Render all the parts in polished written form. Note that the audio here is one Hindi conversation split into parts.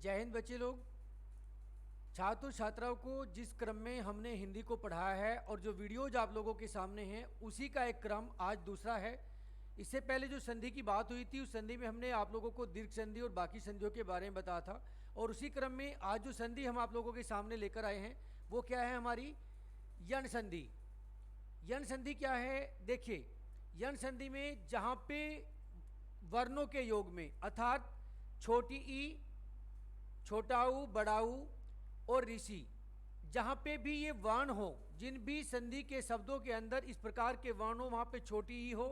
जय हिंद बच्चे लोग। छात्र छात्राओं को जिस क्रम में हमने हिंदी को पढ़ाया है और जो वीडियोज आप लोगों के सामने हैं उसी का एक क्रम आज दूसरा है। इससे पहले जो संधि की बात हुई थी उस संधि में हमने आप लोगों को दीर्घ संधि और बाकी संधियों के बारे में बताया था, और उसी क्रम में आज जो संधि हम आप लोगों के सामने लेकर आए हैं वो क्या है, हमारी यण संधि। यण संधि क्या है, देखिए यण संधि में जहाँ पे वर्णों के योग में अर्थात छोटी ई, छोटा ऊ, बड़ा ऊ और ऋषि, जहाँ पे भी ये वर्ण हो, जिन भी संधि के शब्दों के अंदर इस प्रकार के वर्ण हो, वहाँ पे छोटी ई हो,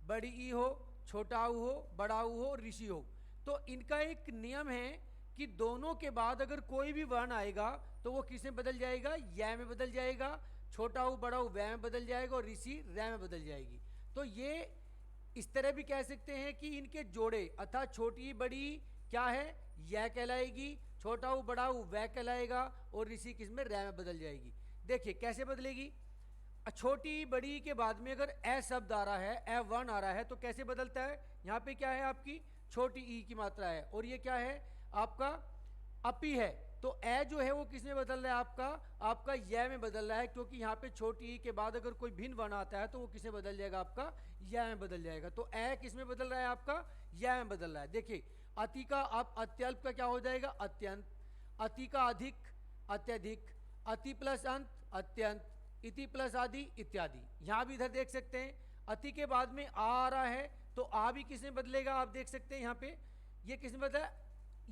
बड़ी ई हो, छोटा ऊ हो, बड़ा ऊ हो, ऋषि हो, तो इनका एक नियम है कि दोनों के बाद अगर कोई भी वर्ण आएगा तो वो किस में बदल जाएगा, या में बदल जाएगा, छोटा ऊ बड़ा ऊ वै में बदल जाएगा और ऋषि रै में बदल जाएगी। तो ये इस तरह भी कह सकते हैं कि इनके जोड़े अर्थात छोटी बड़ी क्या है, यह कहलाएगी, छोटा ऊ बड़ा ऊ वह कहलाएगा और ऋषि किस में, रै में बदल जाएगी। देखिए कैसे बदलेगी, छोटी बड़ी के बाद में अगर ए शब्द आ रहा है, ए वर्ण आ रहा है तो कैसे बदलता है, यहाँ पे क्या है आपकी छोटी ई की मात्रा है और ये क्या है आपका अपी है, तो ए जो है वो किस में बदल रहा है, आपका य में बदल रहा है, क्योंकि यहाँ पे छोटी ई के बाद अगर कोई भिन्न वर्ण आता है तो वो किस में बदल जाएगा, आपका य में बदल जाएगा। तो ए किस में बदल रहा है, आपका य में बदल रहा है। देखिए अति का अब अत्यल्प का क्या हो जाएगा, अत्यंत, अति का अधिक, अत्यधिक, अति प्लस अंत, अत्यंत, इति प्लस आदि इत्यादि। यहाँ भी इधर देख सकते हैं अति के बाद में आ रहा है तो आ भी किस में बदलेगा, आप देख सकते हैं यहाँ पे ये किस में बदला,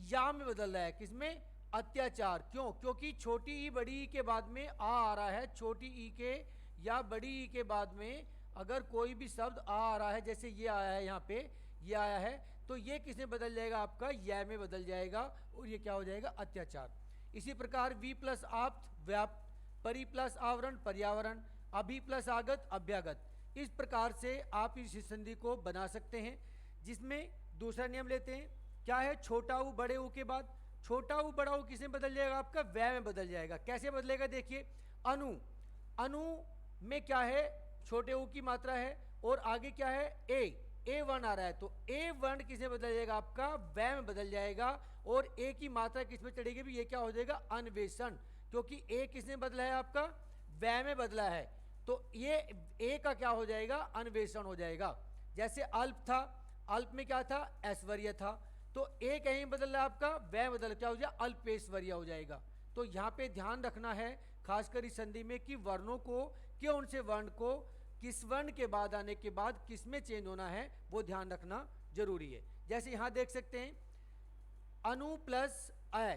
या में बदल रहा है, किसमें, अत्याचार। क्यों, क्योंकि छोटी ई बड़ी ई के बाद में आ रहा है, छोटी ई के या बड़ी ई के बाद में अगर कोई भी शब्द आ रहा है, जैसे ये आया है यहाँ पे, ये आया है, तो ये किस में बदल जाएगा, आपका या में बदल जाएगा और ये क्या हो जाएगा, अत्याचार। इसी प्रकार वी प्लस आप्त व्याप्त, परि प्लस आवरण पर्यावरण, अभि प्लस आगत अभ्यागत। इस प्रकार से आप इस संधि को बना सकते हैं, जिसमें दूसरा नियम लेते हैं क्या है, छोटा ऊ बड़े ऊ के बाद छोटा ऊ बड़ा ऊ किस में बदल जाएगा, आपका वै में बदल जाएगा। कैसे बदलेगा, देखिए अनु, अनु में क्या है, छोटे ऊ की मात्रा है और आगे क्या है, ए वर्ण आ रहा है, तो ए वर्ण किस में बदल जाएगा, आपका वै में बदल जाएगा और ए की मात्रा किस में चढ़ेगी भी, ये क्या हो जाएगा, अन्वेषण, क्योंकि ए किसने बदला है, आपका वै में बदला है, तो ये ए का क्या हो जाएगा, अन्वेषण हो जाएगा। जैसे अल्प था, अल्प में क्या था, ऐश्वर्य था, तो ए कहीं बदल रहा है, आपका वै बदल क्या हो जाएगा, अल्पेश्वर्य हो जाएगा। तो यहाँ पे ध्यान रखना है खासकर इस संधि में कि वर्णों को, कौन से वर्ण को किस वर्ण के बाद आने के बाद किस में चेंज होना है वो ध्यान रखना जरूरी है। जैसे यहाँ देख सकते हैं अनु प्लस अ,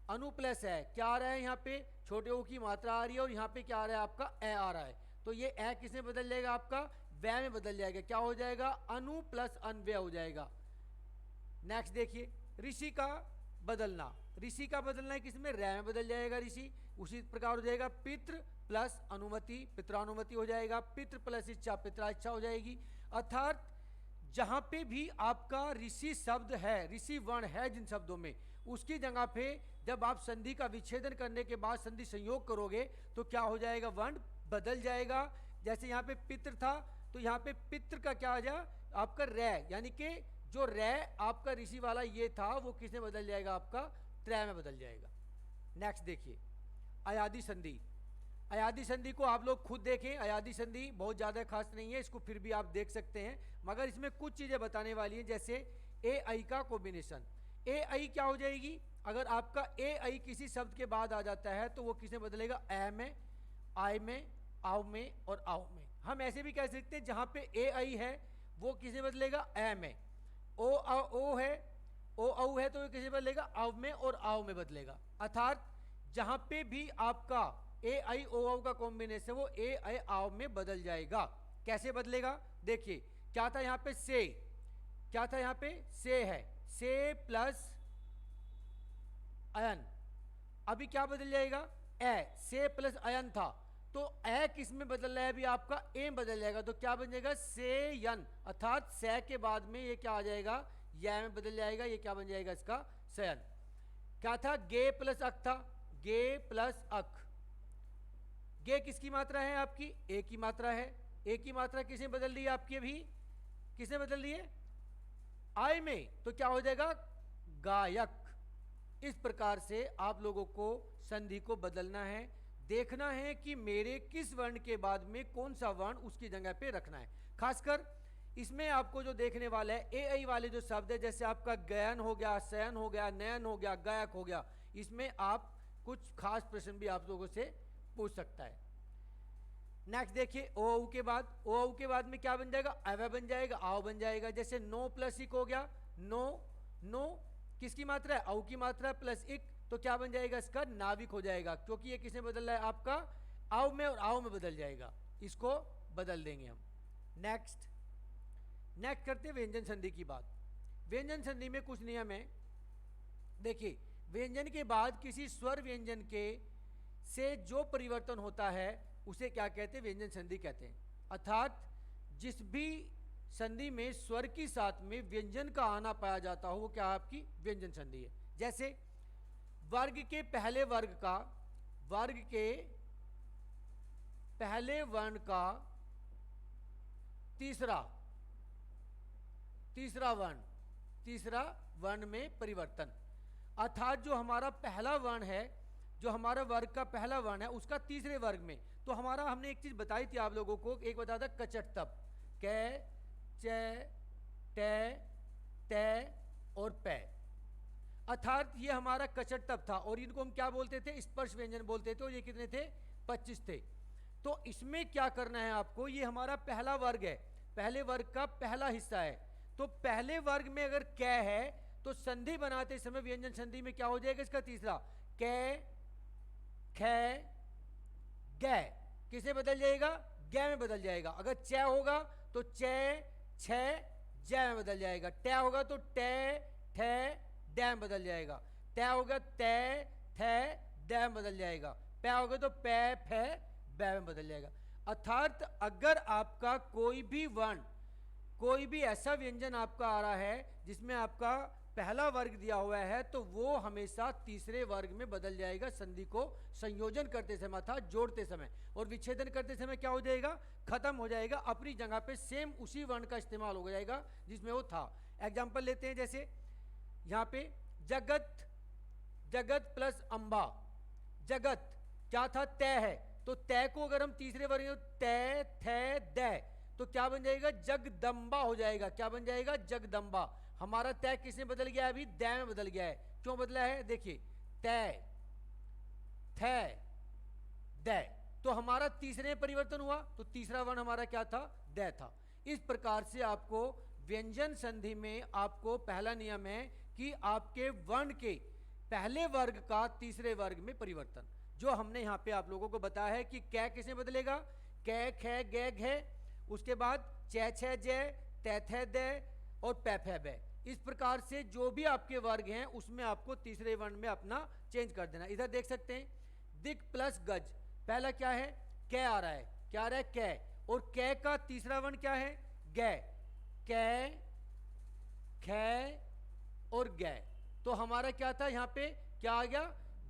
अनु प्लस है, क्या आ रहा है यहाँ पे, छोटे ओ की मात्रा आ रही है और यहाँ पे क्या आ रहा है, आपका ए आ रहा है, तो ये ए किसमें बदल जाएगा, आपका वै में बदल जाएगा, क्या हो जाएगा, अनु प्लस अन्वय हो जाएगा। नेक्स्ट देखिए ऋषि का बदलना, ऋषि का बदलना है किसमें, रै में बदल जाएगा ऋषि। उसी प्रकार हो जाएगा पितृ प्लस अनुमति, पित्रानुमति हो जाएगा, पितृ प्लस इच्छा, पित्राइच्छा हो जाएगी। अर्थात जहाँ पे भी आपका ऋषि शब्द है, ऋषि वर्ण है जिन शब्दों में, उसकी जगह पे जब आप संधि का विच्छेदन करने के बाद संधि संयोग करोगे तो क्या हो जाएगा, वर्ण बदल जाएगा। जैसे यहाँ पे पितृ था तो यहाँ पे पितृ का क्या आ जाए, आपका रै, यानी कि जो रै आपका ऋषि वाला ये था वो किसमें बदल जाएगा, आपका त्रय में बदल जाएगा। नेक्स्ट देखिए अयादि संधि। अयादि संधि को आप लोग खुद देखें, अयादि संधि बहुत ज़्यादा खास नहीं है, इसको फिर भी आप देख सकते हैं, मगर इसमें कुछ चीज़ें बताने वाली हैं। जैसे ए आई का कॉम्बिनेशन, ए आई क्या हो जाएगी, अगर आपका ए आई किसी शब्द के बाद आ जाता है तो वो किसमें बदलेगा, ए में, आई में, आव में और आओ में। हम ऐसे भी कह सकते हैं जहाँ पे ए आई है वो किसमें बदलेगा, ए में, ओ है, ओ औ है तो किसे बदलेगा, आव में और आओ में बदलेगा। अर्थात जहां पे भी आपका ए आई ओ औ का कॉम्बिनेशन वो ए आई आव में बदल जाएगा। कैसे बदलेगा, देखिए क्या था यहाँ पे से, क्या था यहाँ पे से है, से प्लस अयन, अभी क्या बदल जाएगा, ए, से प्लस अयन था तो ए किस में बदल रहा है, अभी आपका ए बदल जाएगा, तो क्या बन जाएगा, से यन, अर्थात से के बाद में ये क्या आ जाएगा, या में बदल जाएगा, ये क्या बन जाएगा इसका, सयन। क्या था, गे प्लस अक था, गे प्लस अक, गे किसकी मात्रा है, आपकी ए की मात्रा है, ए की मात्रा किसने बदल दी है, आपकी अभी किसने बदल दी है, आय में, तो क्या हो जाएगा, गायक। इस प्रकार से आप लोगों को संधि को बदलना है, देखना है कि मेरे किस वर्ण के बाद में कौन सा वर्ण उसकी जगह पे रखना है। खासकर इसमें आपको जो देखने वाला है ए आई वाले जो शब्द है, जैसे आपका गयन हो गया, शयन हो गया, नयन हो गया, गायक हो गया, इसमें आप कुछ खास प्रश्न भी आप लोगों से पूछ सकता है। नेक्स्ट देखिए, ओ के बाद में क्या बन जाएगा, अव्यय बन जाएगा, आओ बन जाएगा। जैसे नो प्लस इक हो गया, नो नो किसकी मात्रा है, औ की मात्रा प्लस इक, तो क्या बन जाएगा, इसका नाविक हो जाएगा, क्योंकि ये किसमें बदल रहा है, आपका आओ में, और आओ में बदल जाएगा, इसको बदल देंगे हम। नेक्स्ट करते हैं व्यंजन संधि की बात। व्यंजन संधि में कुछ नियम है। देखिए, व्यंजन के बाद किसी स्वर व्यंजन के से जो परिवर्तन होता है उसे क्या कहते हैं, व्यंजन संधि कहते हैं। अर्थात जिस भी संधि में स्वर के साथ में व्यंजन का आना पाया जाता हो वो क्या आपकी व्यंजन संधि है। जैसे वर्ग के पहले वर्ण का तीसरा वर्ण में परिवर्तन, अर्थात जो हमारा पहला वर्ण है, जो हमारा वर्ग का पहला वर्ण है, उसका तीसरे वर्ग में। तो हमारा हमने एक चीज बताई थी आप लोगों को, एक बताया था कचट तप, कै च टे ते और पै, अर्थात ये हमारा कचट तप था, और इनको हम क्या बोलते थे, स्पर्श व्यंजन बोलते थे, और ये कितने थे, 25 थे। तो इसमें क्या करना है आपको, ये हमारा पहला वर्ग है, पहले वर्ग का पहला हिस्सा है। तो पहले वर्ग में अगर कै है तो संधि बनाते समय व्यंजन संधि में क्या हो जाएगा, इसका तीसरा कै खे गै किसे बदल जाएगा, गै में बदल जाएगा। अगर च होगा तो च छ जै में बदल जाएगा, टे होगा तो टे ठे डै में बदल जाएगा, टे होगा ते थे डै में बदल जाएगा, पै होगा तो पै फै बै में बदल जाएगा। अर्थात अगर आपका कोई भी ऐसा व्यंजन आपका आ रहा है जिसमें आपका पहला वर्ग दिया हुआ है, तो वो हमेशा तीसरे वर्ग में बदल जाएगा संधि को संयोजन करते समय अर्थात जोड़ते समय, और विच्छेदन करते समय क्या हो जाएगा, खत्म हो जाएगा, अपनी जगह पे सेम उसी वर्ण का इस्तेमाल हो जाएगा जिसमें वो था। एग्जाम्पल लेते हैं, जैसे यहाँ पे जगत प्लस अंबा, जगत क्या था, तय है, तो तय को अगर हम तीसरे वर्ग में तय थे दै तो क्या बन जाएगा, जगदम्बा हो जाएगा। क्या बन जाएगा, जगदम्बा। हमारा तय किसमें बदल गया है, अभी दै में बदल गया है। क्यों बदला है, देखिए तय थे दै, तो हमारा तीसरे में परिवर्तन हुआ, तो तीसरा वर्ण हमारा क्या था, दै था। इस प्रकार से आपको व्यंजन संधि में आपको पहला नियम है कि आपके वर्ण के पहले वर्ग का तीसरे वर्ग में परिवर्तन, जो हमने यहाँ पे आप लोगों को बताया है कि कै किसमें बदलेगा, कै खे गै घे, उसके बाद चे छे जय, तै थे दै और पै फै बै। इस प्रकार से जो भी आपके वर्ग हैं उसमें आपको तीसरे वर्ण में अपना चेंज कर देना। इधर देख सकते हैं, दिक प्लस गज, पहला क्या है, कै आ रहा है, क्या आ रहा है, कै, और कै का तीसरा वर्ण क्या है, गै, कै खे और गै, तो हमारा क्या था, यहाँ पे क्या आ गया,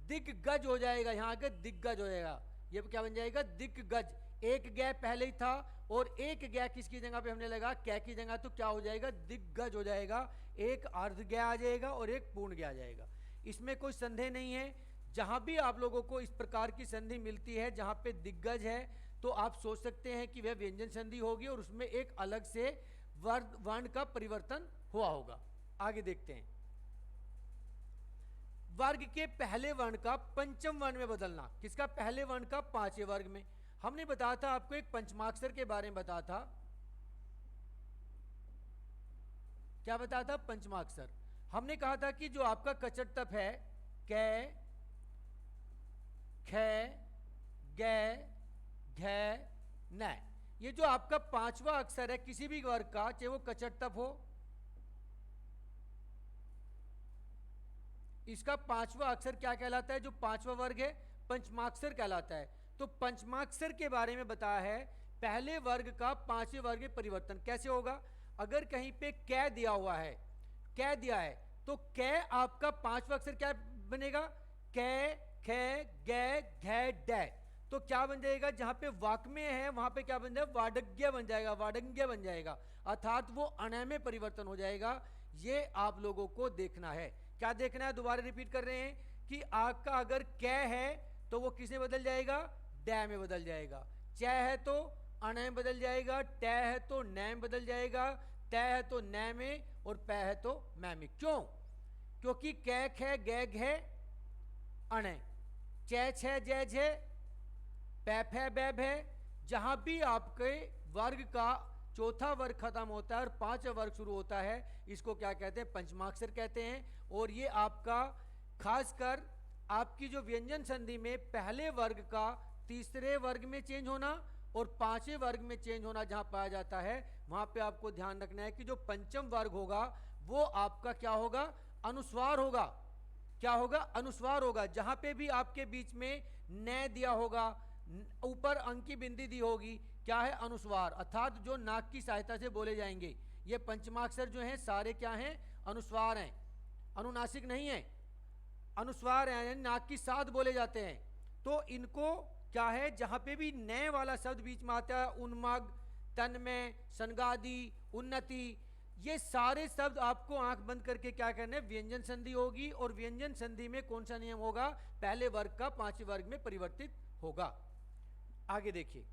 दिग्गज हो जाएगा, यहाँ आगे दिग्गज हो जाएगा, ये क्या बन जाएगा, दिग्गज। एक गै पहले ही था और एक गै किसकी जगह पे हमने लगा, कै की जगह, तो क्या हो जाएगा, दिग्गज हो जाएगा। एक अर्ध गै आ जाएगा और एक पूर्ण गै आ जाएगा, इसमें कोई संदेह नहीं है। जहां भी आप लोगों को इस प्रकार की संधि मिलती है जहां पे दिग्गज है, तो आप सोच सकते हैं कि वह व्यंजन संधि होगी और उसमें एक अलग से वर्ण का परिवर्तन हुआ होगा। आगे देखते हैं, वर्ग के पहले वर्ण का पंचम वर्ण में बदलना, किसका, पहले वर्ण का पांचवें वर्ग में। हमने बताया था आपको एक पंचमाक्षर के बारे में बताया था, क्या बताया था, पंचमाक्षर। हमने कहा था कि जो आपका कचट तप है, कै खे गै घै नै, ये जो आपका पांचवा अक्षर है किसी भी वर्ग का, चाहे वो कचट तप हो, इसका पांचवा अक्षर क्या कहलाता है, जो पांचवा वर्ग है पंचमाक्षर कहलाता है। तो पंचमाक्षर के बारे में बताया है, पहले वर्ग का पांचवें वर्ग में परिवर्तन कैसे होगा। अगर कहीं पे कै दिया हुआ है, कै दिया है, तो कै आपका पांचवा अक्षर क्या बनेगा, कै खे गै घै डै, तो क्या बन जाएगा, जहां पे वाक्य है वहां पे क्या बन जाएगा, वाडज्ञ बन जाएगा, वाडज्ञ बन जाएगा, अर्थात वो अनय में परिवर्तन हो जाएगा। ये आप लोगों को देखना है क्या देखना है, दोबारा रिपीट कर रहे हैं कि आग का अगर कै है तो वो किसमें बदल जाएगा, डै में बदल जाएगा। च है तो अण में बदल जाएगा, टे है तो नै में बदल जाएगा, तै है तो नै में, और पै है तो मै में। क्यों? क्योंकि कै ख गै घ अण, च छ जै झ, पै फै बै भै, जहां भी आपके वर्ग का चौथा वर्ग खत्म होता है और पांचवा वर्ग शुरू होता है, इसको क्या कहते हैं, पंचमाक्षर कहते हैं। और ये आपका खासकर आपकी जो व्यंजन संधि में पहले वर्ग का तीसरे वर्ग में चेंज होना और पांचवें वर्ग में चेंज होना जहां पाया जाता है, वहां पे आपको ध्यान रखना है कि जो पंचम वर्ग होगा वो आपका क्या होगा, अनुस्वार होगा। क्या होगा, अनुस्वार होगा। जहां पे भी आपके बीच में न दिया होगा, ऊपर अंक की बिंदी दी होगी, क्या है, अनुस्वार, अर्थात जो नाक की सहायता से बोले जाएंगे। ये पंचमाक्षर जो हैं सारे क्या हैं, अनुस्वार हैं, अनुनासिक नहीं है, अनुस्वार हैं, यानी नाक की साथ बोले जाते हैं। तो इनको क्या है, जहां पे भी नए वाला शब्द बीच में आता है, उन्मग, तन्मय, संगादि, उन्नति, ये सारे शब्द आपको आंख बंद करके क्या करना है, व्यंजन संधि होगी। और व्यंजन संधि में कौन सा नियम होगा, पहले वर्ग का पांचवें वर्ग में परिवर्तित होगा। आगे देखिए,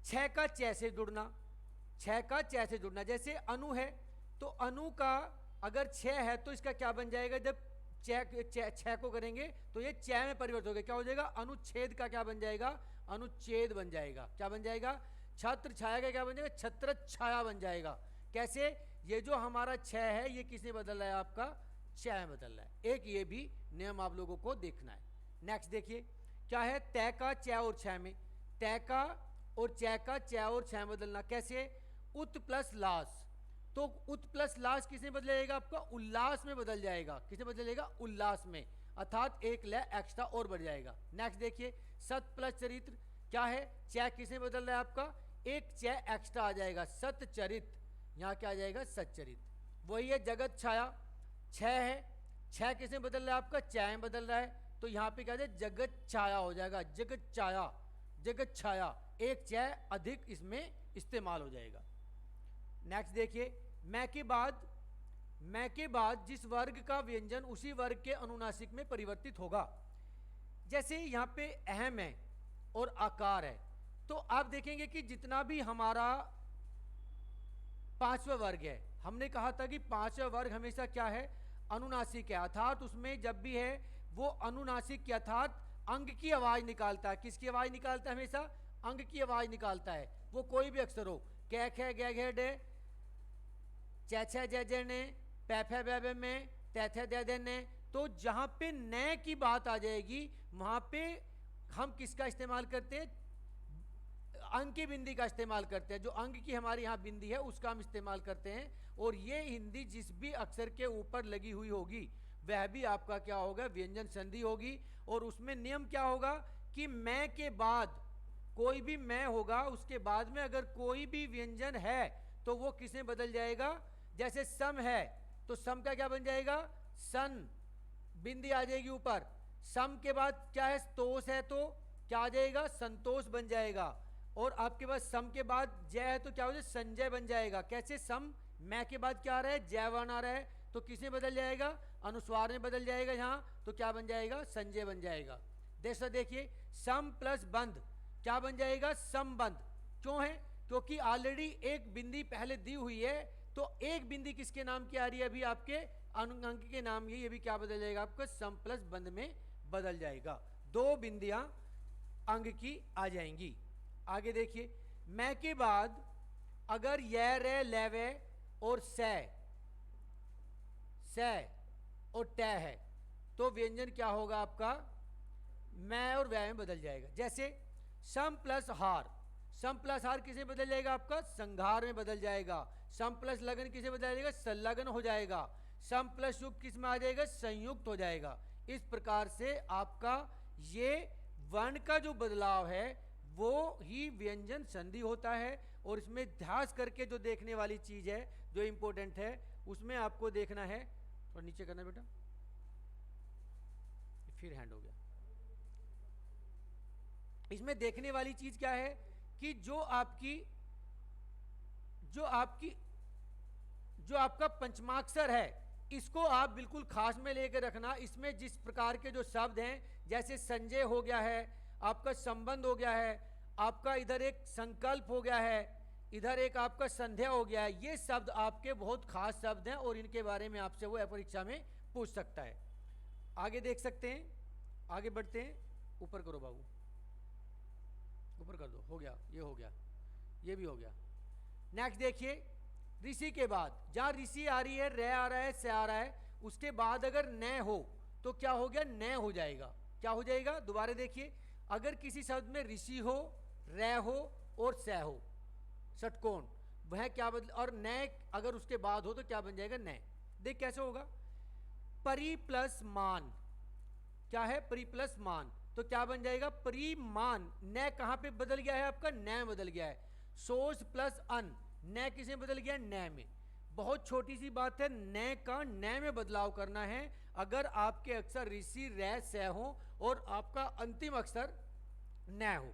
छ का च से जुड़ना, छ का च से जुड़ना, जैसे अनु है तो अनु का अगर छ है तो इसका क्या बन जाएगा, जब छ को करेंगे तो ये च में परिवर्तित हो गया, क्या हो जाएगा, अनुच्छेद का क्या बन जाएगा, अनुच्छेद बन जाएगा। क्या बन जाएगा, छत्र छाया का क्या बन जाएगा, छत्र छाया बन जाएगा। कैसे, ये जो हमारा छ है ये किसने बदल रहा है, आपका च में बदल रहा है। एक ये भी नियम आप लोगों को देखना है। नेक्स्ट देखिए, क्या है, तय का च और छ में, तय का और च का च और छ में बदलना। कैसे, उत प्लस लास, तो उत प्लस लास किसमें बदल जाएगा, आपका उल्लास में बदल जाएगा। किसमें बदल जाएगा, उल्लास में, अर्थात एक लय एक्स्ट्रा और बढ़ जाएगा। नेक्स्ट देखिए, सत प्लस चरित्र, क्या है, च किसमें बदल रहा है, आपका एक च एक्स्ट्रा आ जाएगा, सतचरित, यहाँ क्या आ जाएगा, सच्चरित। वही है जगत छाया, छ है, छ किसमें बदल रहा है, आपका च में बदल रहा है, तो यहाँ पे क्या जाए, जगत छाया हो जाएगा, जगत छाया, जगत छाया, एक च अधिक इसमें इस्तेमाल हो जाएगा। नेक्स्ट देखिए, मैं के बाद जिस वर्ग का व्यंजन उसी वर्ग के अनुनासिक में परिवर्तित होगा। जैसे यहाँ पे अहम है और आकार है, तो आप देखेंगे कि जितना भी हमारा पांचवा वर्ग है, हमने कहा था कि पांचवा वर्ग हमेशा क्या है, अनुनासिक है, अर्थात उसमें जब भी है वो अनुनासिक के अर्थात अंग की आवाज निकालता है। किसकी आवाज निकालता है, हमेशा अंग की आवाज निकालता है, वो कोई भी अक्षर हो, कै खे गै घे डे, च छ जै जै ने, पै फै बै बै में, तै थे दै दे ने। तो जहां पे न की बात आ जाएगी वहां पे हम किसका इस्तेमाल करते हैं, अंग की बिंदी का इस्तेमाल करते हैं। जो अंग की हमारी यहाँ बिंदी है उसका हम इस्तेमाल करते हैं। और ये हिंदी जिस भी अक्षर के ऊपर लगी हुई होगी वह भी आपका क्या होगा, व्यंजन संधि होगी। और उसमें नियम क्या होगा कि मैं के बाद कोई भी मैं होगा, उसके बाद में अगर कोई भी व्यंजन है तो वो किस में बदल जाएगा। जैसे सम है तो सम का क्या बन जाएगा, सन, बिंदी आ जाएगी ऊपर। सम के बाद क्या है, स्तोष है तो क्या आ जाएगा, संतोष बन जाएगा। और आपके पास सम के बाद जय है तो क्या हो जाएगा, संजय बन जाएगा। कैसे, सम मैं के बाद क्या आ रहा है, जयवान आ रहा है, तो किसमें बदल जाएगा, अनुस्वार में बदल जाएगा यहाँ, तो क्या बन जाएगा, संजय बन जाएगा। जैसा देखिए, सम प्लस बंध क्या बन जाएगा, संबंध। क्यों है, क्योंकि ऑलरेडी एक बिंदी पहले दी हुई है, तो एक बिंदी किसके नाम की आ रही है, अभी आपके अंक के नाम की, ये भी क्या बदल जाएगा, आपका सम प्लस बंध में बदल जाएगा। दो बिंदियां अंग की आ जाएंगी। आगे देखिए, मैं के बाद अगर य रे लेवे और स और ट है तो व्यंजन क्या होगा आपका, मैं और वह में बदल जाएगा। जैसे सम प्लस हार, सम प्लस हार किसे बदल जाएगा, आपका संघार में बदल जाएगा। सम प्लस लगन किसे बदल जाएगा, संलग्न हो जाएगा। सम प्लस युक्त किस में आ जाएगा, संयुक्त हो जाएगा। इस प्रकार से आपका ये वर्ण का जो बदलाव है वो ही व्यंजन संधि होता है। और इसमें ध्यास करके जो देखने वाली चीज है, जो इंपॉर्टेंट है, उसमें आपको देखना है, और नीचे करना बेटा, फिर हैंड हो गया। इसमें देखने वाली चीज क्या है कि जो आपका पंचमाक्षर है, इसको आप बिल्कुल खास में लेकर रखना। इसमें जिस प्रकार के जो शब्द हैं, जैसे संजय हो गया है, आपका संबंध हो गया है, आपका इधर एक संकल्प हो गया है, इधर एक आपका संध्या हो गया है, ये शब्द आपके बहुत खास शब्द हैं और इनके बारे में आपसे वो परीक्षा में पूछ सकता है। आगे देख सकते हैं, आगे बढ़ते हैं। ऊपर करो बाबू, ऊपर कर दो, हो गया, ये हो गया, ये भी हो गया। नेक्स्ट देखिए, ऋषि के बाद जहां ऋषि आ रही है, रे आ रहा है, से आ रहा है, उसके बाद अगर न हो तो क्या हो गया, न हो जाएगा। क्या हो जाएगा, दोबारा देखिए, अगर किसी शब्द में ऋषि हो, रे हो और से हो, षटकोण, वह क्या बदल, और न अगर उसके बाद हो तो क्या बन जाएगा, न। देख कैसे होगा, परि प्लस मान, क्या है, परि प्लस मान, तो क्या बन जाएगा, परिमान। न कहां पे बदल गया है आपका, न बदल गया है। सोर्स प्लस अन, न किसे बदल गया, न में। बहुत छोटी सी बात है, न का न में बदलाव करना है। अगर आपके अक्षर ऋषि, रे, से हो और आपका अंतिम अक्षर न हो,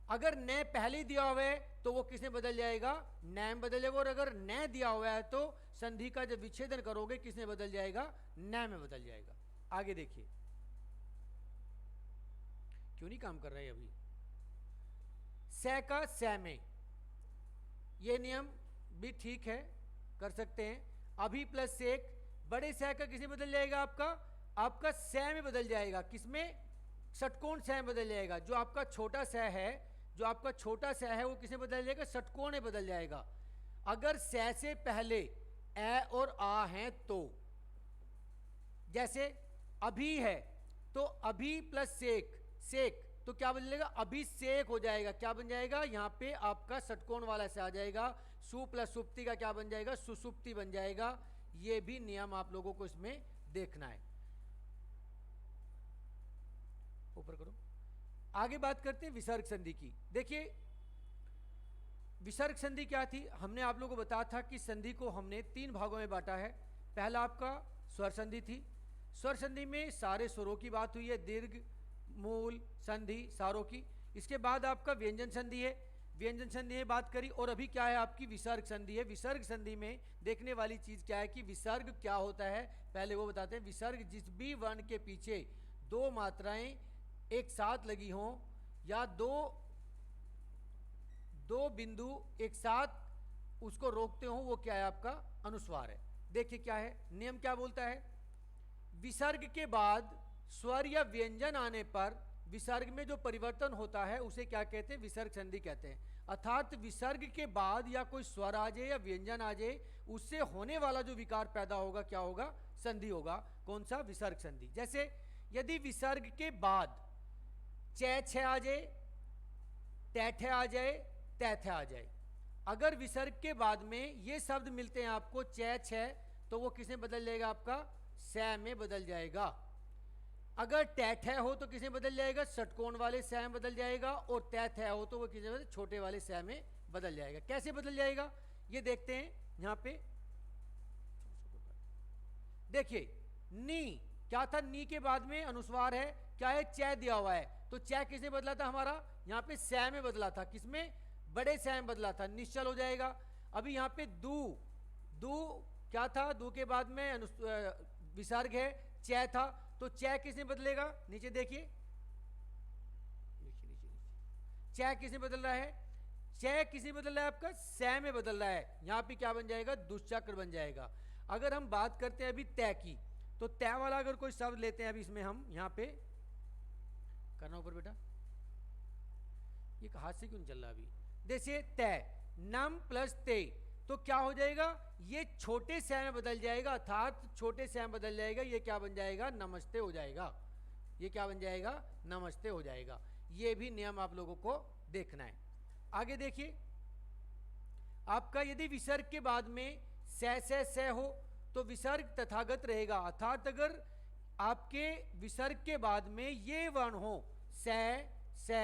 अगर न पहले दिया हुआ है तो वो किसमें बदल जाएगा, न में बदल जाएगा। और अगर न दिया हुआ है तो संधि का जब विच्छेदन करोगे किसमें बदल जाएगा, न में बदल जाएगा। आगे देखिए, क्यों नहीं काम कर रहा है अभी, से का से में, ये नियम भी ठीक है, कर सकते हैं। अभी प्लस सेक, बड़े से का किसमें बदल जाएगा, आपका से में बदल जाएगा। किसमें, षटकोण से में बदल जाएगा। जो आपका छोटा से है, जो आपका छोटा से है वो किसमें बदल जाएगा, षटकोण में बदल जाएगा। अगर से पहले ए और आ हैं तो, जैसे अभी है तो अभी प्लस सेक, सेक तो क्या बदलेगा, अभिषेक हो जाएगा। क्या बन जाएगा, यहां पे आपका षटकोण वाला से आ जाएगा। सु प्लस सुप्ति का क्या बन जाएगा, सुसुप्ति बन जाएगा। ये भी नियम आप लोगों को इसमें देखना है। ऊपर करो। आगे बात करते हैं विसर्ग संधि की। देखिए विसर्ग संधि क्या थी, हमने आप लोगों को बताया था कि संधि को हमने 3 भागों में बांटा है। पहला आपका स्वर संधि थी। स्वर संधि में सारे स्वरों की बात हुई है, दीर्घ, मूल, संधि, सारों की। इसके बाद आपका व्यंजन संधि है, व्यंजन संधि में बात करी। और अभी क्या है, आपकी विसर्ग संधि है। विसर्ग संधि में देखने वाली चीज क्या है कि विसर्ग क्या होता है, पहले वो बताते हैं। विसर्ग जिस भी वर्ण के पीछे 2 मात्राएं एक साथ लगी हों या दो बिंदु एक साथ उसको रोकते हो, वो क्या है, आपका अनुस्वार है। देखिए क्या है नियम, क्या बोलता है, विसर्ग के बाद स्वर या व्यंजन आने पर विसर्ग में जो परिवर्तन होता है उसे क्या कहते हैं, विसर्ग संधि कहते हैं। अर्थात विसर्ग के बाद या कोई स्वर आ जाए या व्यंजन आ जाए, उससे होने वाला जो विकार पैदा होगा क्या होगा, संधि होगा। कौन सा, विसर्ग संधि। जैसे यदि विसर्ग के बाद चे छे आ जाए, तैठे आ जाए, तैथे आ जाए, अगर विसर्ग के बाद में ये शब्द मिलते हैं आपको चे छे, तो वो किसमें बदल जाएगा, आपका से में बदल जाएगा। अगर तैठे हो तो किसे बदल जाएगा, षटकोण वाले से में बदल जाएगा। और तैथे हो तो वो किसे बदल, छोटे वाले से में बदल जाएगा। कैसे बदल जाएगा ये देखते हैं यहां पे। देखिए नी क्या था, नी के बाद में अनुस्वार है, क्या है, चे दिया हुआ है। तो चे किसने बदला था हमारा, यहाँ पे से में बदला था। किसमें, बड़े से में बदला था, निश्चल हो जाएगा। अभी यहाँ पे दू, दू क्या था, दू के बाद में विसर्ग है, चे था, तो चे किसने बदलेगा, नीचे देखिए, नीचे नीचे नीचे, चे किसने बदल रहा है, चे किसने बदल रहा है, आपका से में बदल रहा है। यहां पे क्या बन जाएगा, दुष्चक्र बन जाएगा। अगर हम बात करते हैं अभी तय की, तो तय वाला अगर कोई शब्द लेते हैं, अभी इसमें हम यहां पे करना ऊपर बेटा, ये हाथ से क्यों नहीं चल रहा अभी। देखिए तय, नम प्लस ते, तो क्या हो जाएगा, ये छोटे से में बदल जाएगा। अर्थात छोटे से में बदल जाएगा, ये क्या बन जाएगा, नमस्ते हो जाएगा। ये क्या बन जाएगा, नमस्ते हो जाएगा। ये भी नियम आप लोगों को देखना है। आगे देखिए, आपका यदि विसर्ग के बाद में से हो तो विसर्ग तथागत रहेगा। अर्थात अगर आपके विसर्ग के बाद में ये वर्ण हो से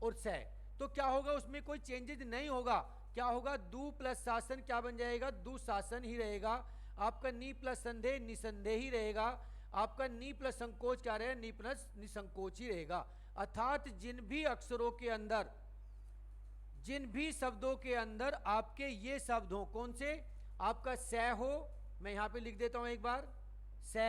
और से, तो क्या होगा, उसमें कोई चेंजेस नहीं होगा। क्या होगा, दू प्लस शासन क्या बन जाएगा, दुशासन ही रहेगा। आपका नी प्लस संदेह निसंदेह ही रहेगा। आपका नी प्लस संकोच क्या रहेगा, नी प्लस निसंकोच ही रहेगा। अर्थात जिन भी अक्षरों के अंदर, जिन भी शब्दों के अंदर आपके ये शब्द हो, कौन से, आपका से हो, मैं यहां पे लिख देता हूं एक बार, से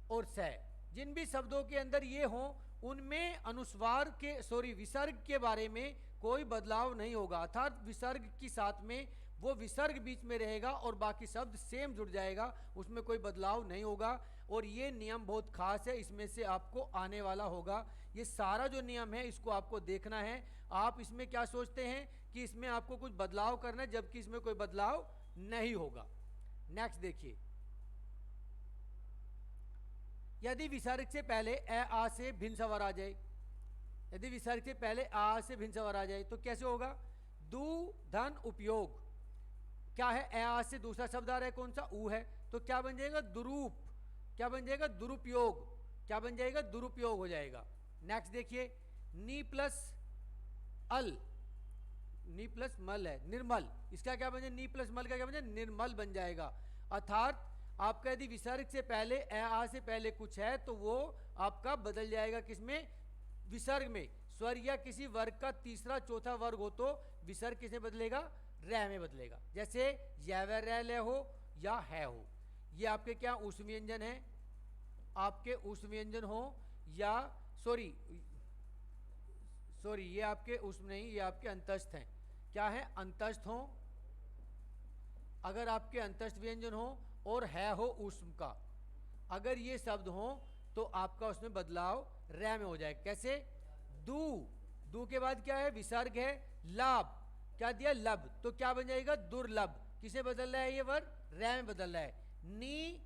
और से। जिन भी शब्दों के अंदर ये हो उनमें अनुस्वार के विसर्ग के बारे में कोई बदलाव नहीं होगा, अर्थात विसर्ग के साथ में वो विसर्ग बीच में रहेगा और बाकी शब्द सेम जुड़ जाएगा, उसमें कोई बदलाव नहीं होगा। और ये नियम बहुत खास है, इसमें से आपको आने वाला होगा। ये सारा जो नियम है इसको आपको देखना है। आप इसमें क्या सोचते हैं कि इसमें आपको कुछ बदलाव करना है, जबकि इसमें कोई बदलाव नहीं होगा। नेक्स्ट देखिए, यदि विसर्ग से पहले ए आ से भिन्न स्वर आ जाए, यदि विसर्ग से पहले आ से भिन्न स्वर आ जाए तो कैसे होगा? दू धन उपयोग, क्या है? ए आ से दूसरा शब्द आ रहा है, कौन सा? ऊ है, तो क्या बन जाएगा? दुरूप। क्या बन जाएगा? दुरुपयोग। क्या बन जाएगा? दुरुपयोग हो जाएगा। नेक्स्ट देखिए, नी प्लस अल, नी प्लस मल है, निर्मल। इसका क्या बन जाए? नी प्लस मल का क्या बन जाए? निर्मल बन जाएगा। अर्थात आपका यदि विसर्ग से पहले ए आ से पहले कुछ है तो वो आपका बदल जाएगा, किसमें? विसर्ग में। स्वर या किसी वर्ग का तीसरा चौथा वर्ग हो तो विसर्ग किसमें बदलेगा? रह में बदलेगा। जैसे य व रह ले हो या है हो, ये आपके क्या उष्म व्यंजन है, आपके उष्म व्यंजन हो, या सॉरी ये आपके उष्म नहीं, ये आपके अंतस्थ हैं। क्या है? अंतस्थ हो। अगर आपके अंतस्थ व्यंजन हो और है हो उष्म का, अगर ये शब्द हो तो आपका उसमें बदलाव रह में हो जाएगा। कैसे? दू, दू के बाद क्या है? विसर्ग है। लाभ, क्या दिया? लब, तो क्या बन जाएगा? दुर्लभ। किसे बदल रहा है ये वर्ग? रह में बदल रहा है। नी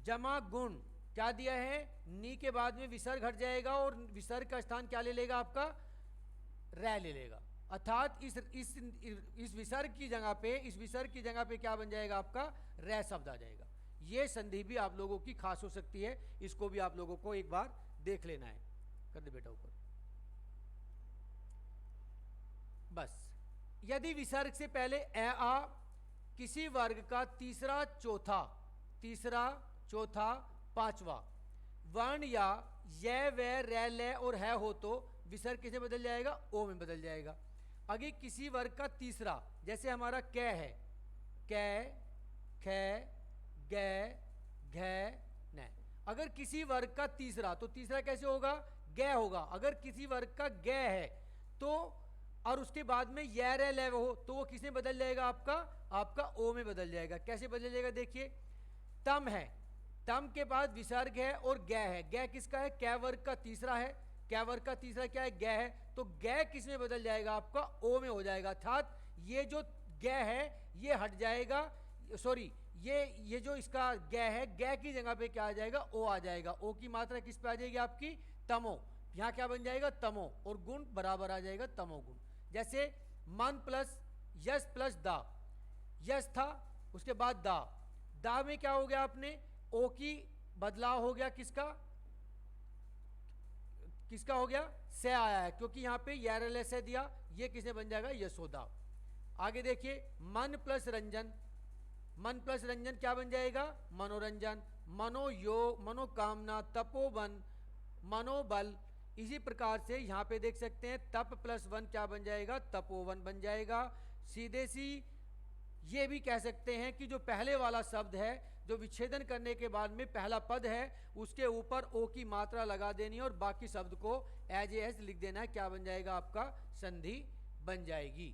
जमा गुण, क्या दिया है? नी के बाद में विसर्ग हट जाएगा और विसर्ग का स्थान क्या ले लेगा? आपका रह ले लेगा। अर्थात इस विसर्ग की जगह पे, इस विसर्ग की जगह पे क्या बन जाएगा? आपका रह शब्द आ जाएगा। ये संधि भी आप लोगों की खास हो सकती है, इसको भी आप लोगों को एक बार देख लेना है। कर दे बेटा ऊपर। बस, यदि विसर्ग से पहले ए आ किसी वर्ग का तीसरा चौथा पांचवा वर्ण या ये व रे ले और है हो तो विसर्ग किसे बदल जाएगा? ओ में बदल जाएगा। आगे किसी वर्ग का तीसरा, जैसे हमारा कै है, कै खे गे घे न। अगर किसी वर्ग का तीसरा, तो तीसरा कैसे होगा? गे होगा। अगर किसी वर्ग का गे है तो, और उसके बाद में ये रे ले हो तो वो किसमें बदल जाएगा? आपका ओ में बदल जाएगा। कैसे बदल जाएगा? देखिए, तम है, तम के बाद विसर्ग है और गे है। गे किसका है? कै वर्ग का तीसरा है। कै वर्ग का तीसरा क्या है? गे है। तो गे किस में बदल जाएगा? आपका ओ में हो जाएगा। अर्थात ये जो गे है ये हट जाएगा, सॉरी ये जो इसका गे है, गे की जगह पे क्या आ जाएगा? ओ आ जाएगा। ओ की मात्रा किस पे आ जाएगी? आपकी तमो। यहाँ क्या बन जाएगा? तमो, और गुण बराबर आ जाएगा तमो गुण। जैसे मन प्लस यस प्लस दा, यस था उसके बाद दा में क्या हो गया? आपने ओ की बदलाव हो गया, किसका हो गया? से आया है, क्योंकि यहाँ पे यारले से दिया, ये किसने बन जाएगा? यशोदा। आगे देखिए, मन प्लस रंजन, मन प्लस रंजन क्या बन जाएगा? मनोरंजन। मनोयोग, मनोकामना, तपोवन, मनोबल। इसी प्रकार से यहाँ पे देख सकते हैं तप प्लस वन क्या बन जाएगा? तपोवन बन जाएगा। सीधे सी ये भी कह सकते हैं कि जो पहले वाला शब्द है, जो विच्छेदन करने के बाद में पहला पद है, उसके ऊपर ओ की मात्रा लगा देनी है और बाकी शब्द को एज एज लिख देना है। क्या बन जाएगा? आपका संधि बन जाएगी।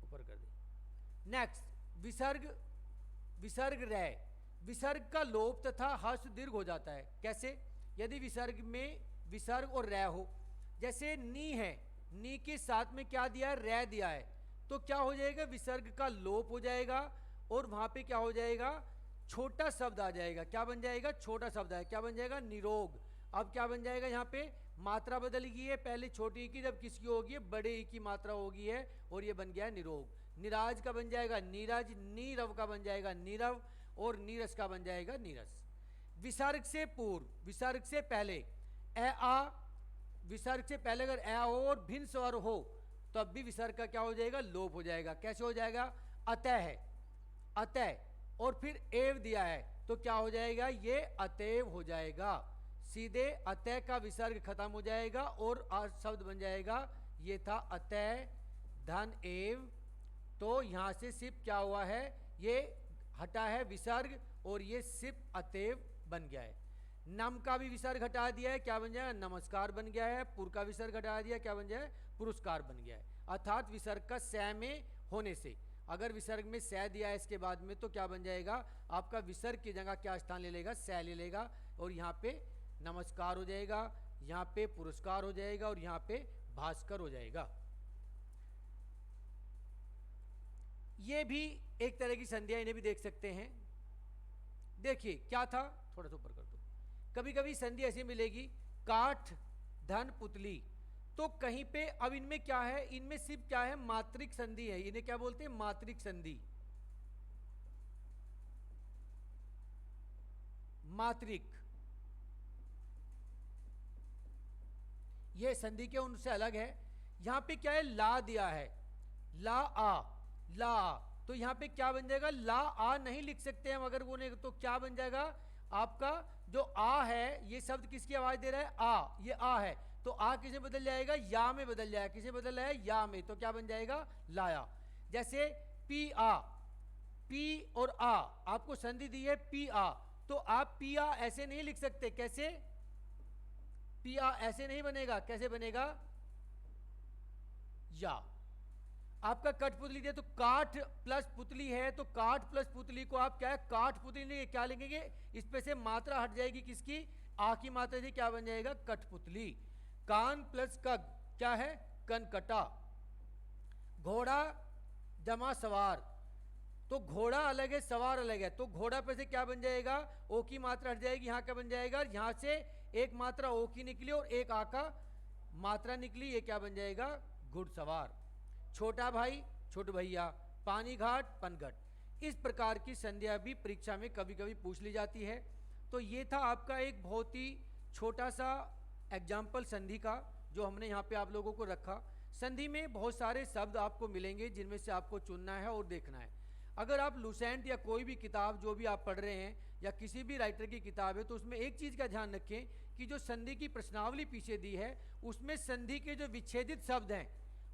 ऊपर कर दे। नेक्स्ट, विसर्ग रे, विसर्ग का लोप तथा हर्ष दीर्घ हो जाता है। कैसे? यदि विसर्ग में विसर्ग और रे हो, जैसे नी है, नी के साथ में क्या दिया है? रे दिया है, तो क्या हो जाएगा? विसर्ग का लोप हो जाएगा और वहां पे क्या हो जाएगा? छोटा शब्द आ जाएगा। क्या बन जाएगा? छोटा शब्द है। क्या बन जाएगा? निरोग। अब क्या बन जाएगा? यहाँ पे मात्रा बदल गई है, पहले छोटी की जब किसकी होगी? बड़े ई की मात्रा होगी है, और ये बन गया निरोग। निराज का बन जाएगा नीरज, नीरव का बन जाएगा नीरव, और नीरस का बन जाएगा नीरस। विसर्ग से पूर्व, विसर्ग से पहले ए आ, विसर्ग से पहले अगर ए हो और भिन्न स्वर हो तो अब भी विसर्ग का क्या हो जाएगा? लोप हो जाएगा। कैसे हो जाएगा? अतः है, अतः, और फिर एव दिया है तो क्या हो जाएगा? ये अतएव हो जाएगा। सीधे अतः का विसर्ग खत्म हो जाएगा और शब्द बन जाएगा, ये था अतः धन एव तो यहां से सिर्फ क्या हुआ है, ये हटा है विसर्ग और ये सिर्फ अतएव बन गया है। नम का भी विसर्ग हटा दिया है, क्या बन जाएगा, नमस्कार बन गया है। पुर का विसर्ग हटा दिया, क्या बन जाए, पुरस्कार बन गया है। अर्थात विसर्ग का स में होने से, अगर विसर्ग में स दिया है इसके बाद में, तो क्या बन जाएगा, आपका विसर्ग की जगह क्या स्थान ले लेगा, स ले लेगा, और यहाँ पे नमस्कार हो जाएगा, यहाँ पे पुरस्कार हो जाएगा, और यहाँ पे भास्कर हो जाएगा। ये भी एक तरह की संधियां, इन्हें भी देख सकते हैं। देखिए क्या था, थोड़ा सा ऊपर कर दो। कभी कभी संधि ऐसी मिलेगी, काठ धन पुतली, तो कहीं पे अब इनमें क्या है, इनमें सिर्फ क्या है, मात्रिक संधि है। इन्हें क्या बोलते हैं, मात्रिक संधि। मात्रिक, ये संधि के उनसे अलग है। यहां पे क्या है, ला दिया है, ला आ, ला आ, तो यहां पे क्या बन जाएगा, ला आ नहीं लिख सकते हम अगर वो नहीं, तो क्या बन जाएगा, आपका जो आ है, ये शब्द किसकी आवाज दे रहा है, आ, ये आ है, तो आ किसे बदल जाएगा, या में बदल जाएगा। किसे बदल रहा है, या में, तो क्या बन जाएगा, लाया। जैसे पी आ, पी और आ, आपको संधि दी है पी आ, तो आप पी आ ऐसे नहीं लिख सकते। कैसे, पी आ ऐसे नहीं बनेगा, कैसे बनेगा, या। आपका कठपुतली दिया, तो काठ प्लस पुतली है, तो काठ प्लस पुतली को आप क्या है, काठ पुतली लेंगे, क्या लेंगे, इस पे से मात्रा हट जाएगी, किसकी, आ की मात्रा से, क्या बन जाएगा, कठपुतली। कान प्लस कग क्या है, कनकटा। घोड़ा जमा सवार, तो घोड़ा अलग है, सवार अलग है, तो घोड़ा पे से क्या बन जाएगा, ओ की मात्रा हट जाएगी, यहां क्या बन जाएगा, यहां से एक मात्रा ओ की निकली और एक आ का मात्रा निकली, ये क्या बन जाएगा, घुड़सवार। छोटा भाई छोट भैया, पानी घाट पनघट। इस प्रकार की संधियां भी परीक्षा में कभी कभी पूछ ली जाती है। तो ये था आपका एक बहुत ही छोटा सा एग्जाम्पल संधि का, जो हमने यहाँ पे आप लोगों को रखा। संधि में बहुत सारे शब्द आपको मिलेंगे, जिनमें से आपको चुनना है और देखना है। अगर आप लुसेंट या कोई भी किताब जो भी आप पढ़ रहे हैं, या किसी भी राइटर की किताब है, तो उसमें एक चीज़ का ध्यान रखें कि जो संधि की प्रश्नावली पीछे दी है, उसमें संधि के जो विच्छेदित शब्द हैं,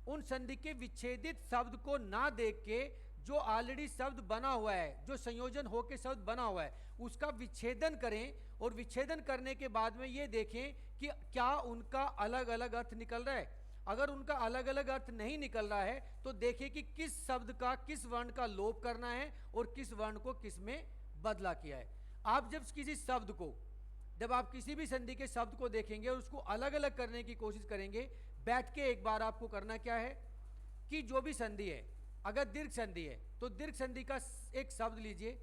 उन संधि के विच्छेदित शब्द को ना देख के, जो ऑलरेडी शब्द बना हुआ है, जो संयोजन होकर शब्द बना हुआ है, उसका विच्छेदन करें, और विच्छेदन करने के बाद में ये देखें कि क्या उनका अलग अलग अर्थ निकल रहा है। अगर उनका अलग अलग अर्थ नहीं निकल रहा है, तो देखिए कि किस शब्द का, किस वर्ण का लोप करना है और किस वर्ण को किस में बदला किया है। आप जब किसी शब्द को, जब आप किसी भी संधि के शब्द को देखेंगे और उसको अलग अलग करने की कोशिश करेंगे, बैठ के एक बार आपको करना क्या है कि जो भी संधि है, अगर दीर्घ संधि है, तो दीर्घ संधि का एक शब्द लीजिए,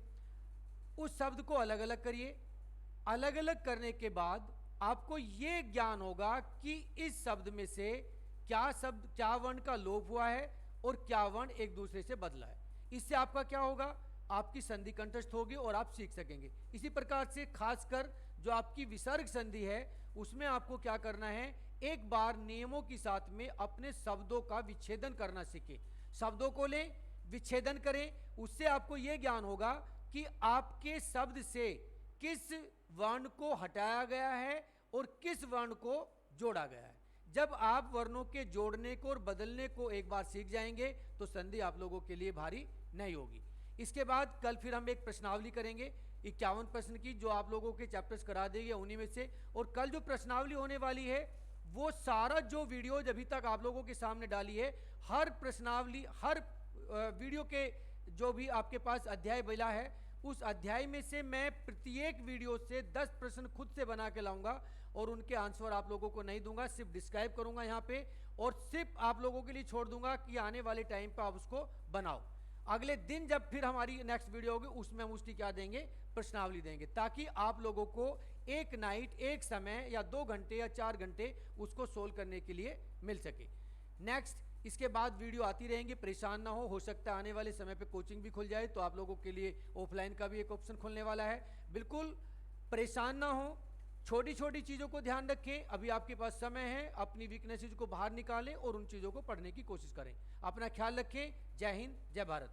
उस शब्द को अलग अलग करिए। अलग अलग करने के बाद आपको ये ज्ञान होगा कि इस शब्द में से क्या शब्द, क्या वर्ण का लोप हुआ है और क्या वर्ण एक दूसरे से बदला है। इससे आपका क्या होगा, आपकी संधि कंठस्थ होगी और आप सीख सकेंगे। इसी प्रकार से खासकर जो आपकी विसर्ग संधि है, उसमें आपको क्या करना है, एक बार नियमों के साथ में अपने शब्दों का विच्छेदन करना सीखें। शब्दों को लें, विच्छेदन करें, उससे आपको यह ज्ञान होगा कि आपके शब्द से किस वर्ण को हटाया गया है और किस वर्ण को जोड़ा गया है। जब आप वर्णों के जोड़ने को और बदलने को एक बार सीख जाएंगे, तो संधि आप लोगों के लिए भारी नहीं होगी। इसके बाद कल फिर हम एक प्रश्नावली करेंगे 51 प्रश्न की, जो आप लोगों के चैप्टर्स करा देंगे उन्हीं में से। और कल जो प्रश्नावली होने वाली है, वो सारा जो वीडियोज अभी तक आप लोगों के सामने डाली है, हर प्रश्नावली, हर वीडियो के जो भी आपके पास अध्याय मिला है, उस अध्याय में से मैं प्रत्येक वीडियो से 10 प्रश्न खुद से बना के लाऊंगा और उनके आंसर आप लोगों को नहीं दूंगा, सिर्फ डिस्क्राइब करूंगा यहाँ पे, और सिर्फ आप लोगों के लिए छोड़ दूंगा कि आने वाले टाइम पे आप उसको बनाओ। अगले दिन जब फिर हमारी नेक्स्ट वीडियो होगी, उसमें हम उसकी क्या देंगे, प्रश्नावली देंगे, ताकि आप लोगों को एक नाइट, एक समय या 2 घंटे या 4 घंटे उसको सोल्व करने के लिए मिल सके। नेक्स्ट इसके बाद वीडियो आती रहेंगी, परेशान ना हो सकता है आने वाले समय पे कोचिंग भी खुल जाए, तो आप लोगों के लिए ऑफलाइन का भी एक ऑप्शन खुलने वाला है। बिल्कुल परेशान ना हो, छोटी छोटी चीज़ों को ध्यान रखें। अभी आपके पास समय है, अपनी वीकनेसेस को बाहर निकालें और उन चीज़ों को पढ़ने की कोशिश करें। अपना ख्याल रखें। जय हिंद, जय भारत।